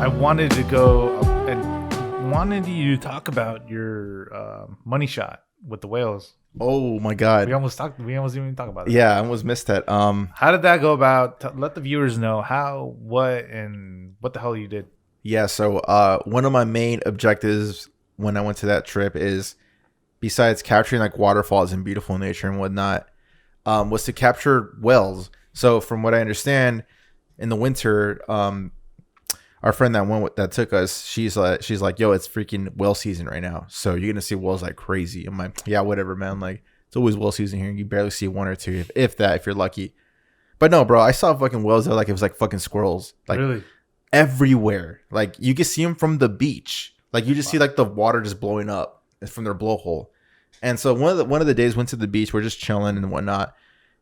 I wanted to go and wanted you to talk about your money shot with the whales. Oh my god. We almost even talked about it. Yeah, I almost missed that. How did that go about? Let the viewers know how, what, and what the hell you did. Yeah, so one of my main objectives when I went to that trip is, besides capturing like waterfalls and beautiful nature and whatnot, was to capture whales. So from what I understand, in the winter, our friend that took us, she's like, yo, it's freaking whale season right now, so you're gonna see whales like crazy. I'm like, yeah, whatever, man. Like, it's always whale season here. You barely see one or two, if that, if you're lucky. But no, bro, I saw fucking whales that like it was like fucking squirrels, like Really? everywhere. Like, you can see them from the beach. Like, you just see like the water just blowing up from their blowhole. And so one of the days, went to the beach, we're just chilling and whatnot,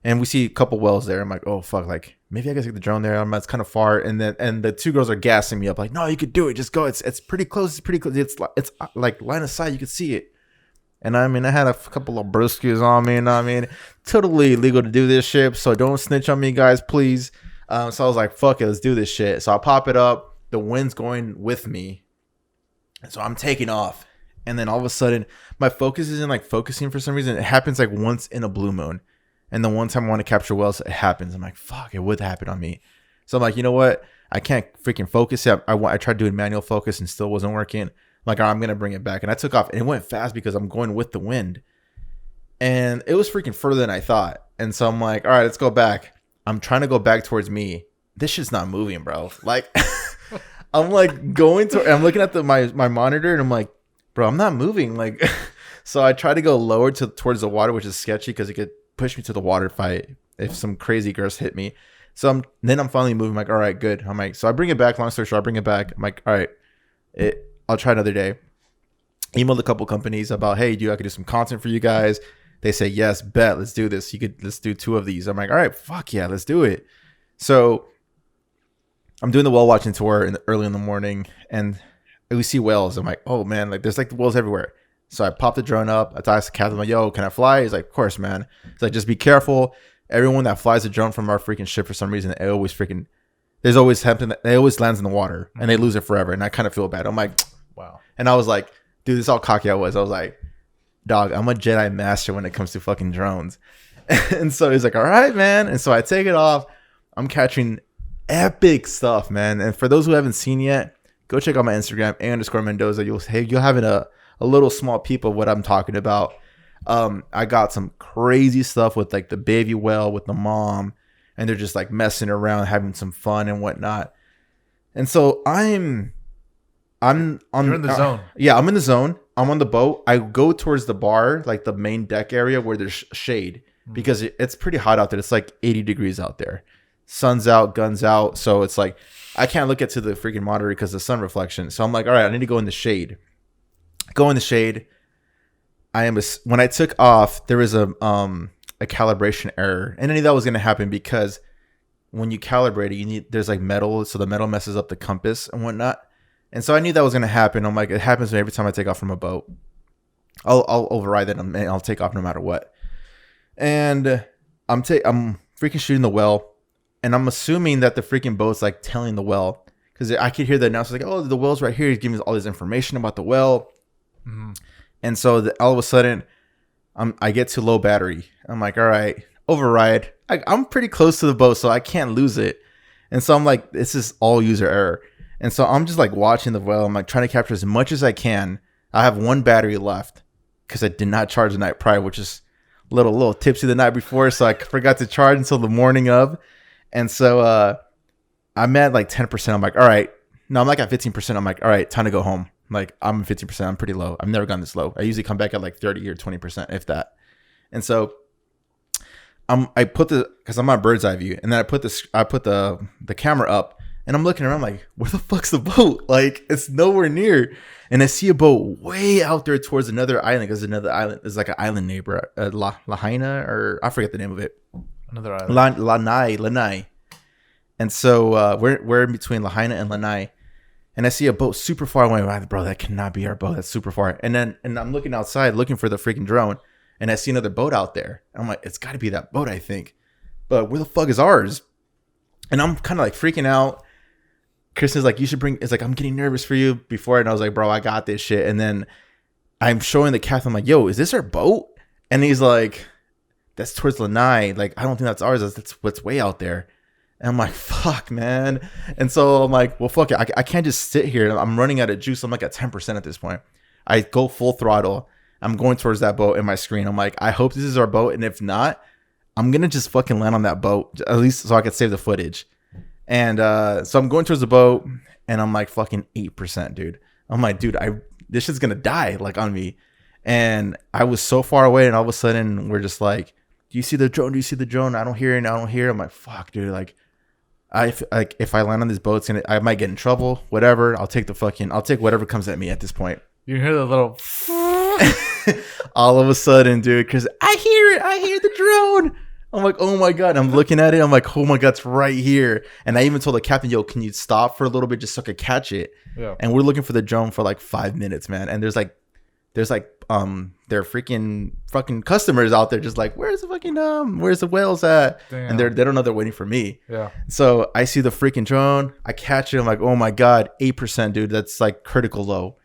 and we see a couple whales there. I'm like, oh fuck, like maybe I gotta take the drone there. It's kind of far, and the two girls are gassing me up, like, no, you could do it, just go. It's pretty close. It's pretty close. It's like line of sight. You could see it. And I mean, I had a couple of brewskis on me, and I mean, totally legal to do this shit. So don't snitch on me, guys, please. So I was like, fuck it, let's do this shit. So I pop it up. The wind's going with me, and so I'm taking off. And then all of a sudden, my focus isn't like focusing for some reason. It happens like once in a blue moon. And the one time I want to capture whales, it happens. I'm like, fuck, it would happen on me. So I'm like, you know what? I can't freaking focus. I tried doing manual focus and still wasn't working. I'm like, all right, I'm going to bring it back. And I took off, and it went fast because I'm going with the wind. And it was freaking further than I thought. And so I'm like, all right, let's go back. I'm trying to go back towards me. This shit's not moving, bro. Like, I'm like I'm looking at my monitor, and I'm like, bro, I'm not moving. Like, so I try to go lower towards the water, which is sketchy because it could push me to the water if some crazy girls hit me. So then I'm finally moving. I'm like, all right, good. I'm like, so I bring it back. Long story short, I bring it back. I'm like, all right, I'll try another day. Emailed a couple companies about, hey, I could do some content for you guys. They say, yes, bet, let's do this. Let's do 2 of these. I'm like, all right, fuck yeah, let's do it. So I'm doing the whale watching tour early in the morning, and we see whales. I'm like, oh man, like there's like the whales everywhere. So I popped the drone up. I asked the captain, like, yo, can I fly? He's like, of course, man. He's like, just be careful. Everyone that flies a drone from our freaking ship, for some reason, there's always something that it always lands in the water, and they lose it forever. And I kind of feel bad. I'm like, Wow. And I was like, dude, this is how cocky I was. I was like, dog, I'm a Jedi master when it comes to fucking drones. And so he's like, all right, man. And so I take it off. I'm catching epic stuff, man. And for those who haven't seen yet, go check out my Instagram, _Mendoza. You'll have a little small peep of what I'm talking about. I got some crazy stuff with like the baby whale with the mom, and they're just like messing around, having some fun and whatnot. And so I'm on. You're in the zone. Yeah, I'm in the zone. I'm on the boat. I go towards the bar, like the main deck area where there's shade, because it's pretty hot out there. It's like 80 degrees out there. Sun's out, guns out. So it's like I can't look into the freaking monitor because of the sun reflection. So I'm like, all right, I need to go in the shade. Go in the shade. When I took off, there was a calibration error, and I knew that was going to happen because when you calibrate it, there's like metal, so the metal messes up the compass and whatnot. And so I knew that was going to happen. I'm like, it happens every time I take off from a boat. I'll override that, and I'll take off no matter what. And I'm freaking shooting the whale, and I'm assuming that the freaking boat's like telling the whale, because I could hear the announcer like, oh, the whale's right here. He's giving us all this information about the whale. Mm-hmm. And so all of a sudden, I get to low battery. I'm like, all right, override. I'm pretty close to the boat, so I can't lose it. And so I'm like, this is all user error. And so I'm just like watching the whale. I'm like trying to capture as much as I can. I have 1 battery left because I did not charge the night prior, which is a little tipsy the night before. So I forgot to charge until the morning of. And so I'm at like 10%. I'm like, all right. No, I'm like at 15%. I'm like, all right, time to go home. Like, I'm 15%. I'm pretty low. I've never gone this low. I usually come back at like 30 or 20%, if that. And so because I'm on bird's eye view, and then I put the camera up, and I'm looking around like, where the fuck's the boat? Like, it's nowhere near. And I see a boat way out there towards another island, because another island is like an island neighbor, Lahaina, or I forget the name of it. Another island. Lanai. And so we're in between Lahaina and Lanai. And I see a boat super far away. I'm like, bro, that cannot be our boat. That's super far. And I'm looking outside, looking for the freaking drone, and I see another boat out there. And I'm like, it's got to be that boat, I think. But where the fuck is ours? And I'm kind of like freaking out. Kristen's like, you should bring. It's like, I'm getting nervous for you before, and I was like, bro, I got this shit. And then I'm showing the captain, I'm like, yo, is this our boat? And he's like, that's towards Lanai. Like, I don't think that's ours. That's what's way out there. And I'm like, fuck, man. And so I'm like, well, fuck it. I can't just sit here. I'm running out of juice. I'm like at 10% at this point. I go full throttle. I'm going towards that boat in my screen. I'm like, I hope this is our boat. And if not, I'm going to just fucking land on that boat, at least so I can save the footage. And so I'm going towards the boat, and I'm like fucking 8%, dude. I'm like, dude, this shit's going to die like on me. And I was so far away, and all of a sudden we're just like, do you see the drone? Do you see the drone? I don't hear it. I don't hear it. I'm like, fuck, dude. Like, if I land on this boat, I might get in trouble. Whatever. I'll take whatever comes at me at this point. You hear the little all of a sudden, dude, because I hear the drone. I'm like, oh my God. I'm looking at it. I'm like, oh my God, it's right here. And I even told the captain, yo, can you stop for a little bit just so I could catch it? Yeah. And we're looking for the drone for like 5 minutes, man. And there's their freaking fucking customers out there just like, where's the whales at? Damn. And they don't know they're waiting for me. Yeah. So I see the freaking drone. I catch it. I'm like, oh my God, 8%, dude. That's like critical low.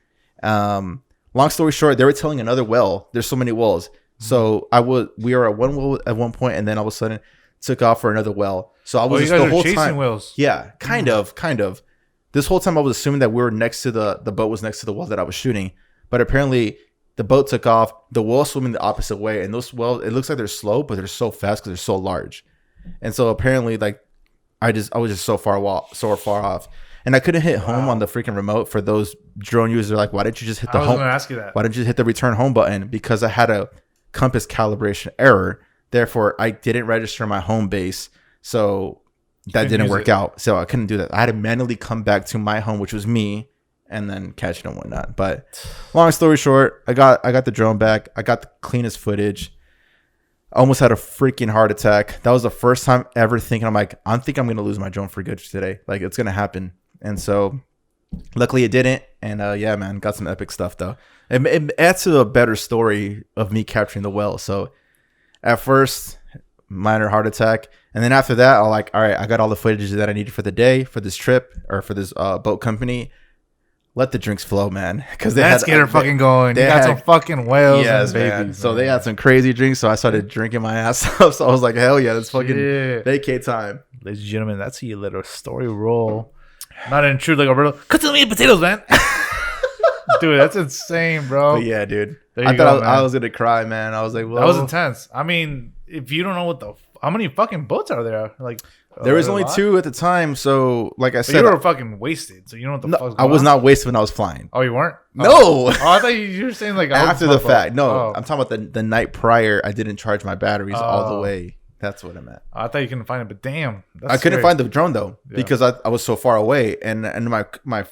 Long story short, they were telling another well. There's so many wells. So we were at one well at one point, and then all of a sudden took off for another well. So I was you just guys the are whole chasing time. whales. Yeah, kind of. This whole time I was assuming that we were next to the boat was next to the well that I was shooting, but apparently the boat took off. The well swimming the opposite way, and those wells, it looks like they're slow, but they're so fast because they're so large. And so apparently, like, I was just so far off. And I couldn't hit home on the freaking remote. For those drone users, they're like, why didn't you just hit the home? I was going to ask you that. Why didn't you hit the return home button? Because I had a compass calibration error. Therefore, I didn't register my home base. So that didn't work out. So I couldn't do that. I had to manually come back to my home, which was me, and then catch it and whatnot. But long story short, I got the drone back. I got the cleanest footage. I almost had a freaking heart attack. That was the first time ever thinking, I'm going to lose my drone for good today. Like, it's going to happen. And so luckily it didn't. And yeah, man, got some epic stuff though. It adds to a better story of me capturing the whale. So at first, minor heart attack. And then after that, I'm like, all right, I got all the footage that I needed for the day, for this trip, or for this boat company. Let the drinks flow, man. Because Let's get her fucking going. You got some fucking whales and babies. Man. So they had some crazy drinks. So I started drinking my ass off. So I was like, hell yeah, that's fucking vacay time. Ladies and gentlemen, that's how you let a story roll. Not in true like Alberto. Cut to the meat and potatoes, man. Dude, that's insane, bro. But yeah, dude. I thought I was gonna cry, man. I was like, well, that was intense. I mean, if you don't know how many fucking boats are there? Like, there was only 2 at the time. So, like I said, you were fucking wasted. So you know what the fuck's going on? I was not wasted when I was flying. Oh, you weren't? No. Oh, I thought you were saying like after the fact. No, I'm talking about the night prior. I didn't charge my batteries all the way. That's what I meant. I thought you couldn't find it, but damn, I couldn't find the drone though because I was so far away, and my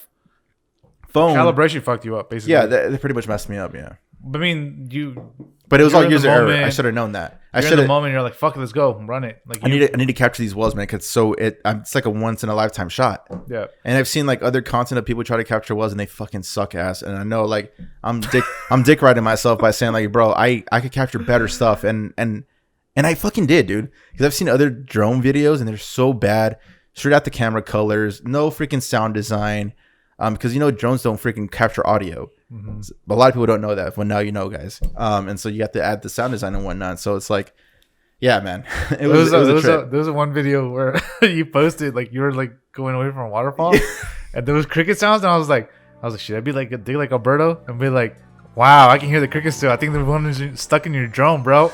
phone calibration fucked you up basically. Yeah, they pretty much messed me up. Yeah, but I mean but it was all user error. I should have known that. I should. In the moment, you're like, "Fuck it, let's go, run it." Like I need to capture these whales, man, because it's like a once in a lifetime shot. Yeah, and I've seen like other content of people try to capture whales and they fucking suck ass. And I know like I'm dick riding myself by saying like, bro, I could capture better stuff and I fucking did, dude. Because I've seen other drone videos and they're so bad. Straight out the camera colors, no freaking sound design. Because drones don't freaking capture audio. Mm-hmm. A lot of people don't know that. Well, now you know, guys. And so you have to add the sound design and whatnot. So it's like, yeah, man. It was a trip. There was one video where you posted like you were like going away from a waterfall, and there was cricket sounds, and I was like, should I be like a dig like Alberto and be like, wow, I can hear the crickets still. I think the one is stuck in your drone, bro.